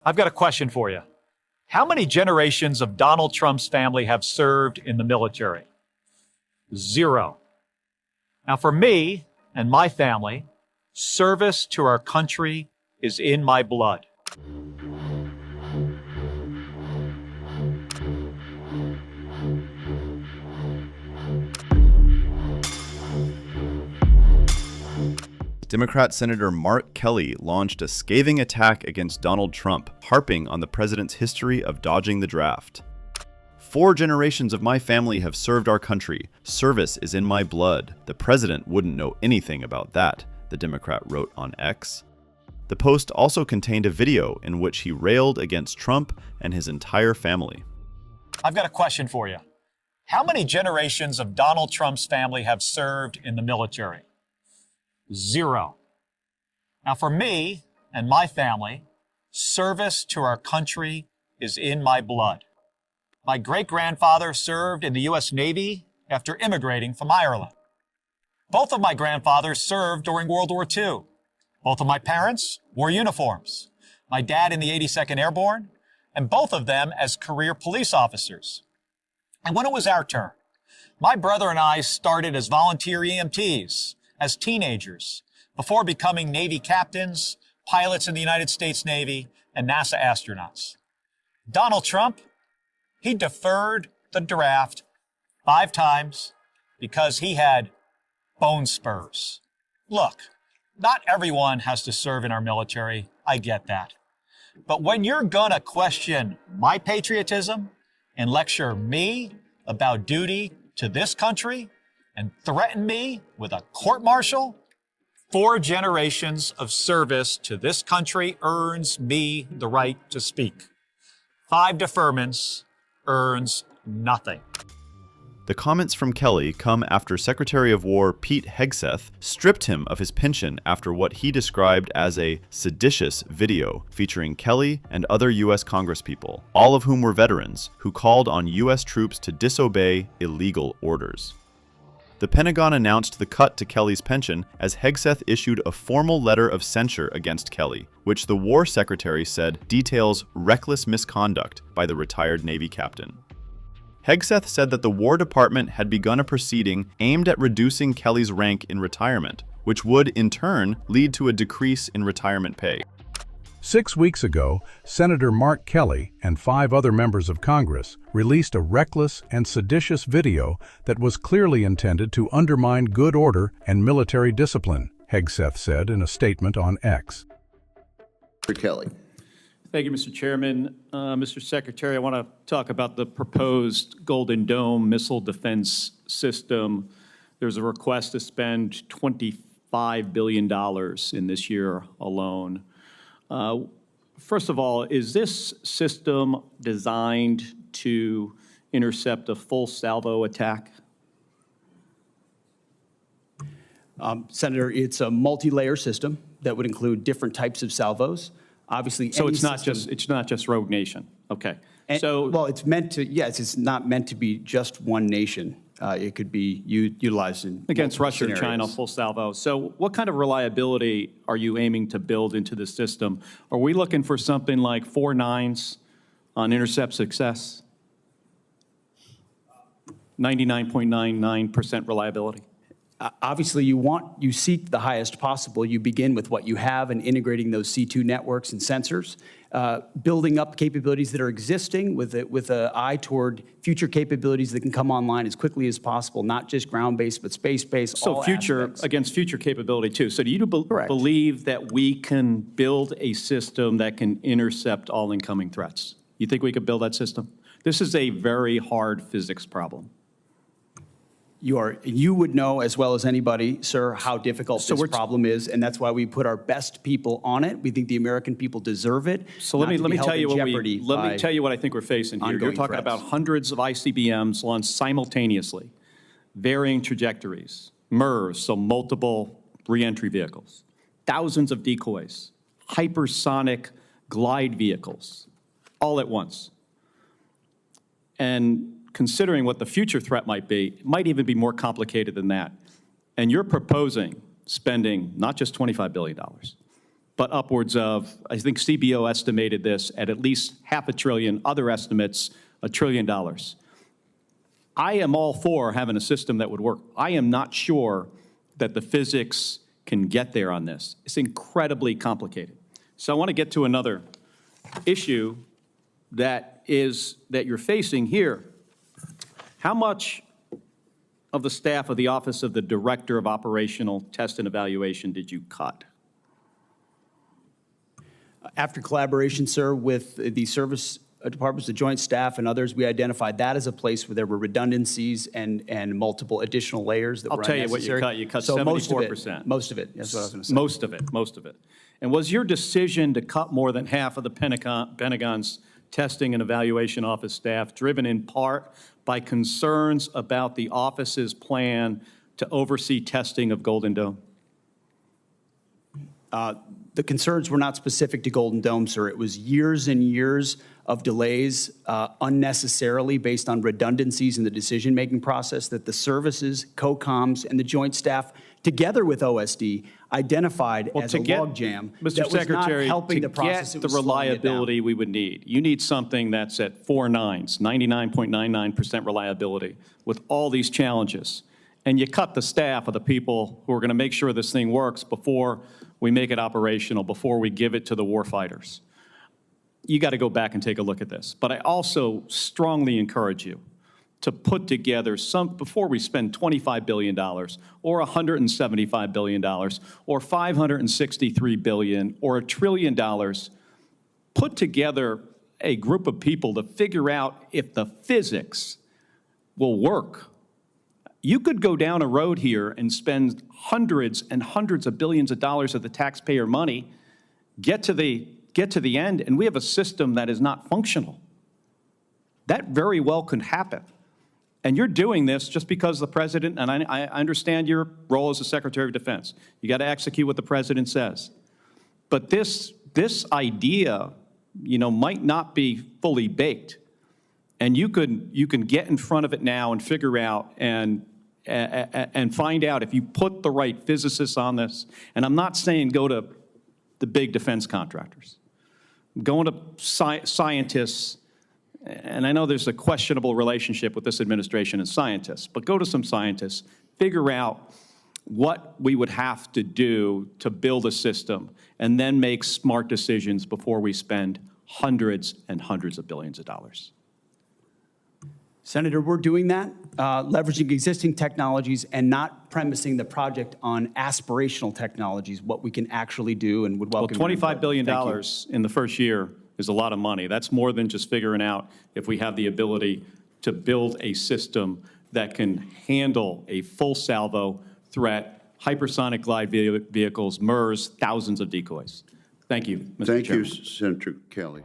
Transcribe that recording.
I've got a question for you. How many generations of Donald Trump's family have served in the military? 0. Now, for me and my family, service to our country is in my blood. Democrat Senator Mark Kelly launched a scathing attack against Donald Trump, harping on the president's history of dodging the draft. 4 generations of my family have served our country. Service is in my blood. The president wouldn't know anything about that, the Democrat wrote on X. The post also contained a video in which he railed against Trump and his entire family. I've got a question for you. How many generations of Donald Trump's family have served in the military? 0. Now, for me and my family, service to our country is in my blood. My great-grandfather served in the U.S. Navy after immigrating from Ireland. Both of my grandfathers served during World War II. Both of my parents wore uniforms. My dad in the 82nd Airborne, and both of them as career police officers. And when it was our turn, my brother and I started as volunteer EMTs, as teenagers, before becoming Navy captains, pilots in the United States Navy, and NASA astronauts. Donald Trump, he deferred the draft 5 times because he had bone spurs. Look, not everyone has to serve in our military. I get that. But when you're gonna question my patriotism and lecture me about duty to this country and threaten me with a court-martial, 4 generations of service to this country earns me the right to speak. 5 deferments earns nothing. The comments from Kelly come after Secretary of War Pete Hegseth stripped him of his pension after what he described as a seditious video featuring Kelly and other U.S. congresspeople, all of whom were veterans, who called on U.S. troops to disobey illegal orders. The Pentagon announced the cut to Kelly's pension as Hegseth issued a formal letter of censure against Kelly, which the War Secretary said details reckless misconduct by the retired Navy captain. Hegseth said that the War Department had begun a proceeding aimed at reducing Kelly's rank in retirement, which would, in turn, lead to a decrease in retirement pay. 6 weeks ago, Senator Mark Kelly and 5 other members of Congress released a reckless and seditious video that was clearly intended to undermine good order and military discipline, Hegseth said in a statement on X. Mr. Kelly. Thank you, Mr. Chairman. Mr. Secretary, I want to talk about the proposed Golden Dome missile defense system. There's a request to spend $25 billion in this year alone. First of all, is this system designed to intercept a full salvo attack? Senator, it's a multi-layer system that would include different types of salvos. Obviously, so it's not just Rogue Nation. Okay. Well, it's meant to. Yes, it's not meant to be just one nation. It could be utilized in against Russia and scenarios. China, full salvo. So what kind of reliability are you aiming to build into the system? Are we looking for something like 4 nines on intercept success? 99.99% reliability? Obviously, you seek the highest possible. You begin with what you have and integrating those C2 networks and sensors, building up capabilities that are existing with an eye toward future capabilities that can come online as quickly as possible, not just ground-based, but space-based, so all future aspects. Against future capability, too. So do you believe that we can build a system that can intercept all incoming threats? You think we could build that system? This is a very hard physics problem. You would know as well as anybody, sir, how difficult this problem is, and that's why we put our best people on it. We think the American people deserve it. So let me tell you what I think we're facing here. You're talking about hundreds of ICBMs launched simultaneously, varying trajectories, MIRVs, so multiple reentry vehicles, thousands of decoys, hypersonic glide vehicles, all at once. And considering what the future threat might be, it might even be more complicated than that. And you're proposing spending not just $25 billion, but upwards of, I think CBO estimated this at least $500 billion, other estimates, $1 trillion. I am all for having a system that would work. I am not sure that the physics can get there on this. It's incredibly complicated. So I want to get to another issue that you're facing here. How much of the staff of the Office of the Director of Operational Test and Evaluation did you cut? After collaboration, sir, with the service departments, the joint staff and others, we identified that as a place where there were redundancies and multiple additional layers that were unnecessary. I'll tell you what you cut. You cut so 74%. Most of it. That's what I was going to say. Most of it. And was your decision to cut more than half of the Pentagon's testing and evaluation office staff driven in part by concerns about the office's plan to oversee testing of Golden Dome? The concerns were not specific to Golden Dome, sir. It was years and years of delays unnecessarily based on redundancies in the decision-making process that the services, COCOMs, and the joint staff, together with OSD, identified as a logjam that was not helping the process. To get the reliability we would need, you need something that's at 4 nines, 99.99% reliability, with all these challenges. And you cut the staff of the people who are going to make sure this thing works before we make it operational, before we give it to the warfighters. You got to go back and take a look at this. But I also strongly encourage you to put together some, before we spend $25 billion or $175 billion or $563 billion or $1 trillion, put together a group of people to figure out if the physics will work. You could go down a road here and spend hundreds and hundreds of billions of dollars of the taxpayer money, get to the end, and we have a system that is not functional. That very well could happen. And you're doing this just because the president, and I understand your role as the Secretary of Defense. You got to execute what the president says. But this idea, might not be fully baked. And you can get in front of it now and figure out and find out if you put the right physicists on this. And I'm not saying go to the big defense contractors. I'm going to scientists, and I know there's a questionable relationship with this administration and scientists, but go to some scientists, figure out what we would have to do to build a system, and then make smart decisions before we spend hundreds and hundreds of billions of dollars. Senator, we're doing that, leveraging existing technologies and not premising the project on aspirational technologies, what we can actually do, and would welcome. Well, $25 billion in the first year is a lot of money. That's more than just figuring out if we have the ability to build a system that can handle a full salvo threat, hypersonic glide vehicles, MERS, thousands of decoys. Thank you, Mr. Chairman. Thank you, Senator Kelly.